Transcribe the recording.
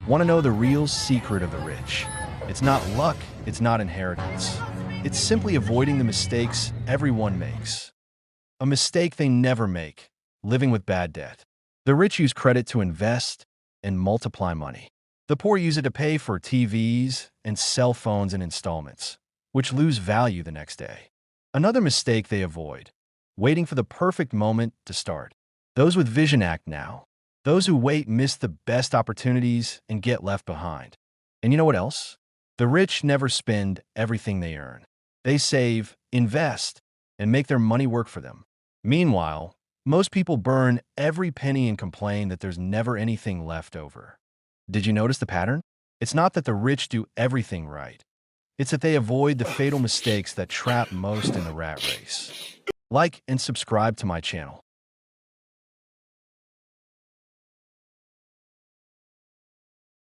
Want to know the real secret of the rich? It's not luck, it's not inheritance. It's simply avoiding the mistakes everyone makes. A mistake they never make: living with bad debt. The rich use credit to invest and multiply money. The poor use it to pay for TVs and cell phones in installments, which lose value the next day. Another mistake they avoid: waiting for the perfect moment to start. Those with vision act now. Those who wait miss the best opportunities and get left behind. And you know what else? The rich never spend everything they earn. They save, invest, and make their money work for them. Meanwhile, most people burn every penny and complain that there's never anything left over. Did you notice the pattern? It's not that the rich do everything right. It's that they avoid the fatal mistakes that trap most in the rat race. Like and subscribe to my channel.